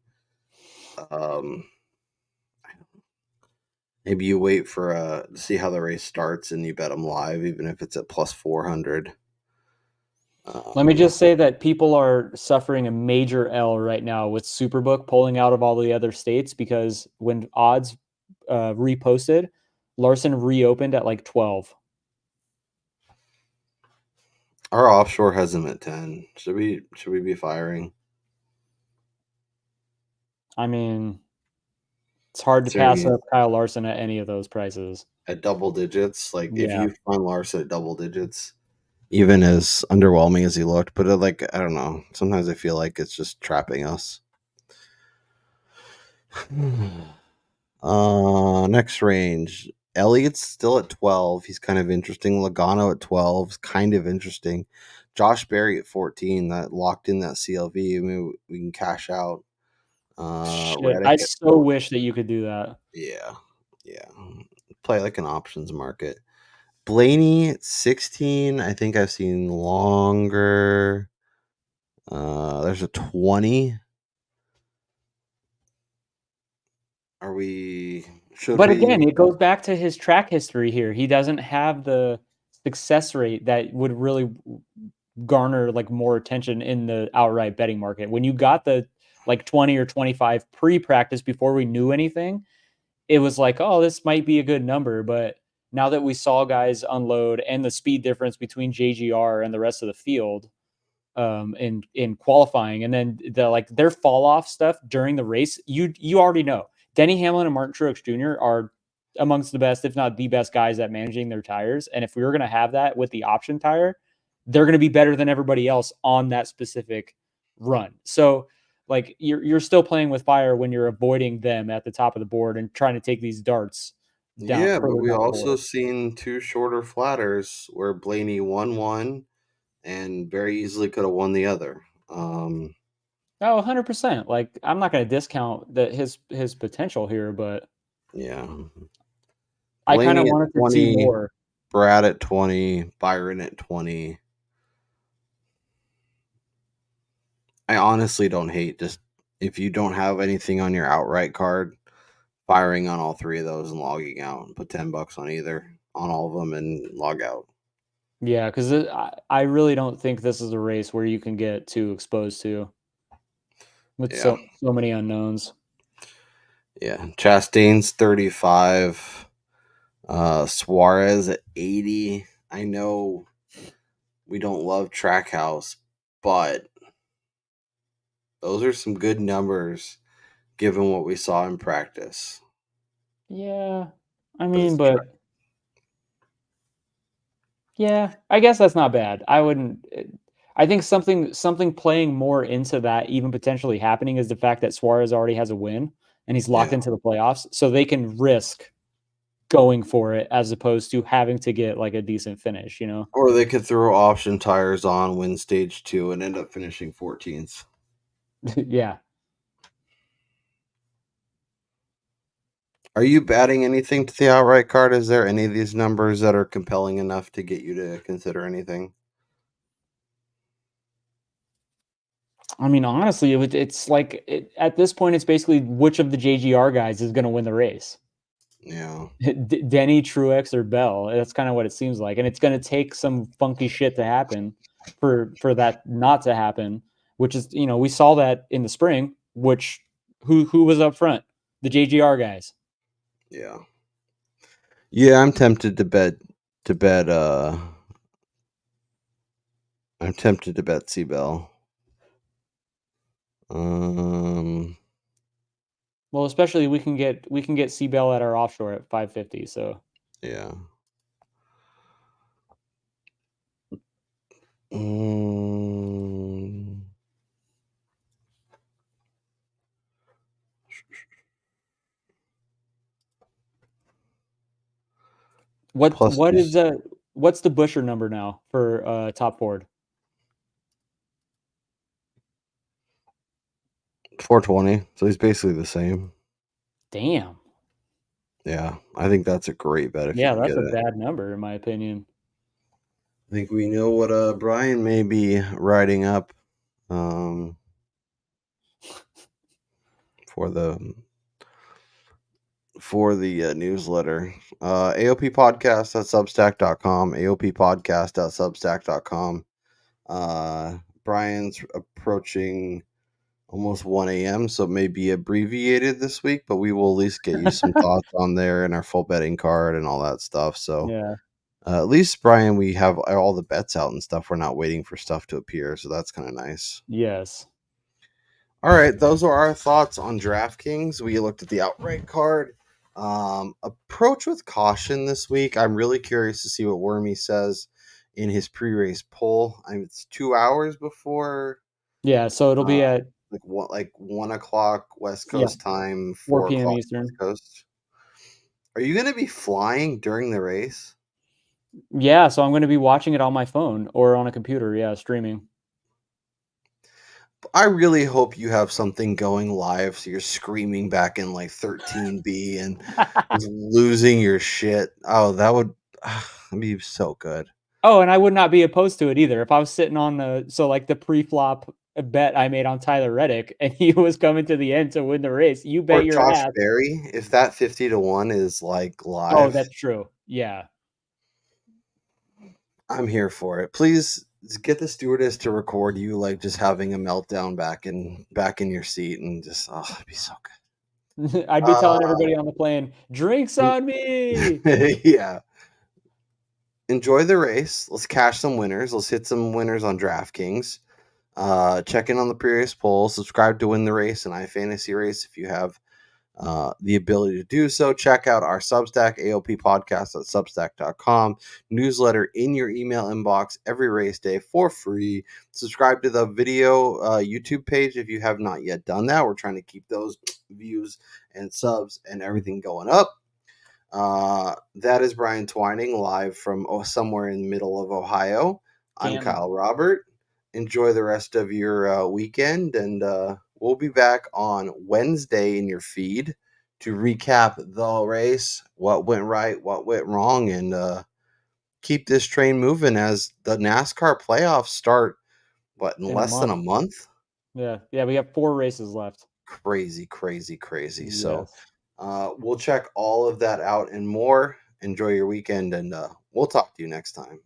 [SPEAKER 1] Maybe you wait for to see how the race starts and you bet him live, even if it's at plus 400.
[SPEAKER 6] Let me just say that people are suffering a major L right now with Superbook pulling out of all the other states because when odds reposted, Larson reopened at like 12.
[SPEAKER 1] Our offshore has him at 10. Should we be firing?
[SPEAKER 6] I mean, it's hard to pass up Kyle Larson at any of those prices.
[SPEAKER 1] At double digits, like if
[SPEAKER 6] Yeah.
[SPEAKER 1] you find Larson at double digits, even as underwhelming as he looked, but I don't know. Sometimes I feel like it's just trapping us. Next range. Elliott's still at 12. He's kind of interesting. Logano at 12 is kind of interesting. Josh Berry at 14. That locked in that CLV. I mean, we can cash out.
[SPEAKER 6] Shit, I
[SPEAKER 1] Reddick at
[SPEAKER 6] so wish that you could do that.
[SPEAKER 1] yeah. Play like an options market. Blaney at 16. I think I've seen longer. There's a 20.
[SPEAKER 6] But again, it goes back to his track history here. He doesn't have the success rate that would really garner like more attention in the outright betting market. When you got the like 20 or 25 pre-practice before we knew anything, it was like, oh, this might be a good number. But now that we saw guys unload and the speed difference between JGR and the rest of the field in qualifying, and then their fall off stuff during the race, you already know Denny Hamlin and Martin Truex Jr. are amongst the best, if not the best guys at managing their tires. And if we were going to have that with the option tire, they're going to be better than everybody else on that specific run. So like you're still playing with fire when you're avoiding them at the top of the board and trying to take these darts down.
[SPEAKER 1] Yeah, but we
[SPEAKER 6] down
[SPEAKER 1] also seen 2 shorter flatters where Blaney won one and very easily could have won the other.
[SPEAKER 6] Oh, 100%. Like I'm not going to discount that his potential here, but
[SPEAKER 1] yeah.
[SPEAKER 6] I kind of
[SPEAKER 1] Blaney at
[SPEAKER 6] wanted to
[SPEAKER 1] 20,
[SPEAKER 6] see more.
[SPEAKER 1] Brad at 20, Byron at 20. I honestly don't hate just if you don't have anything on your outright card, firing on all 3 of those and logging out. Put $10 on all of them and log out.
[SPEAKER 6] Yeah, because I really don't think this is a race where you can get too exposed to with so many unknowns.
[SPEAKER 1] Yeah, Chastain's 35. Suarez at 80. I know we don't love Trackhouse, but Those are some good numbers given what we saw in practice.
[SPEAKER 6] Yeah. I mean, but yeah, I guess that's not bad. I wouldn't. I think something playing more into that even potentially happening is the fact that Suarez already has a win and he's locked
[SPEAKER 1] Yeah.
[SPEAKER 6] into the playoffs, so they can risk going for it as opposed to having to get like a decent finish. You know?
[SPEAKER 1] Or they could throw option tires on, win stage 2, and end up finishing 14th.
[SPEAKER 6] Yeah.
[SPEAKER 1] Are you batting anything to the outright card? Is there any of these numbers that are compelling enough to get you to consider anything?
[SPEAKER 6] I mean, honestly, it's like at this point, it's basically which of the JGR guys is going to win the race.
[SPEAKER 1] Yeah.
[SPEAKER 6] Denny, Truex, or Bell. That's kind of what it seems like, and it's going to take some funky shit to happen for that not to happen. Which is, we saw that in the spring. Which who was up front? The JGR guys.
[SPEAKER 1] Yeah. Yeah, I'm tempted to bet I'm tempted to bet C-Bell.
[SPEAKER 6] Well, especially we can get C Bell at our offshore at 550. So
[SPEAKER 1] Yeah. Mm, plus
[SPEAKER 6] what is what's the Busher number now for top Ford?
[SPEAKER 1] 420. So he's basically the same.
[SPEAKER 6] Damn.
[SPEAKER 1] Yeah, I think that's a great bet if you
[SPEAKER 6] Yeah,
[SPEAKER 1] can
[SPEAKER 6] that's
[SPEAKER 1] get
[SPEAKER 6] a
[SPEAKER 1] it.
[SPEAKER 6] bad number in my opinion.
[SPEAKER 1] I think we know what Brian may be writing up for the newsletter. AOP podcast at substack.com, AOP podcast at substack.com. Brian's approaching almost 1 a.m., so it may be abbreviated this week, but we will at least get you some thoughts on there and our full betting card and all that stuff. So
[SPEAKER 6] Yeah.
[SPEAKER 1] at least, Brian, we have all the bets out and stuff. We're not waiting for stuff to appear, so that's kind of nice.
[SPEAKER 6] Yes.
[SPEAKER 1] All right, those are our thoughts on DraftKings. We looked at the outright card. Approach with caution this week. I'm really curious to see what Wormy says in his pre-race poll. It's 2 hours before,
[SPEAKER 6] Yeah, so it'll be at
[SPEAKER 1] like 1 o'clock West
[SPEAKER 6] yeah,
[SPEAKER 1] Coast time,
[SPEAKER 6] 4
[SPEAKER 1] 4
[SPEAKER 6] p.m.
[SPEAKER 1] o'clock West
[SPEAKER 6] Eastern.
[SPEAKER 1] Coast. Are you going to be flying during the race?
[SPEAKER 6] Yeah, so I'm going to be watching it on my phone or on a computer, yeah, streaming.
[SPEAKER 1] I really hope you have something going live so you're screaming back in like 13B and just losing your shit. Oh, that would that'd be so good.
[SPEAKER 6] Oh, and I would not be opposed to it either. If I was sitting on the pre-flop bet I made on Tyler Reddick and he was coming to the end to win the race, you
[SPEAKER 1] Or
[SPEAKER 6] bet your
[SPEAKER 1] Josh
[SPEAKER 6] ass.
[SPEAKER 1] Berry, if that 50-1 is like
[SPEAKER 6] Oh,
[SPEAKER 1] live,
[SPEAKER 6] that's true. Yeah.
[SPEAKER 1] I'm here for it. Please get the stewardess to record you like just having a meltdown back in your seat and just it'd be so good.
[SPEAKER 6] I'd be telling everybody on the plane, "Drinks on me."
[SPEAKER 1] Yeah. Enjoy the race. Let's cash some winners. Let's hit some winners on DraftKings. Check in on the previous poll. Subscribe to Win the Race and iFantasy Race if you have the ability to do so. Check out our Substack, AOP Podcast at substack.com. Newsletter in your email inbox every race day for free. Subscribe to the video YouTube page if you have not yet done that. We're trying to keep those views and subs and everything going up. That is Brian Twining live from somewhere in the middle of Ohio. I'm
[SPEAKER 6] Canton.
[SPEAKER 1] Kyle Robert. Enjoy the rest of your weekend, and we'll be back on Wednesday in your feed to recap the race, what went right, what went wrong, and keep this train moving as the NASCAR playoffs start, in
[SPEAKER 6] In a
[SPEAKER 1] less than a
[SPEAKER 6] month.
[SPEAKER 1] month?
[SPEAKER 6] Yeah. Yeah, we have 4 races left.
[SPEAKER 1] Crazy, crazy, crazy. So
[SPEAKER 6] Yes.
[SPEAKER 1] we'll check all of that out and more. Enjoy your weekend, and we'll talk to you next time.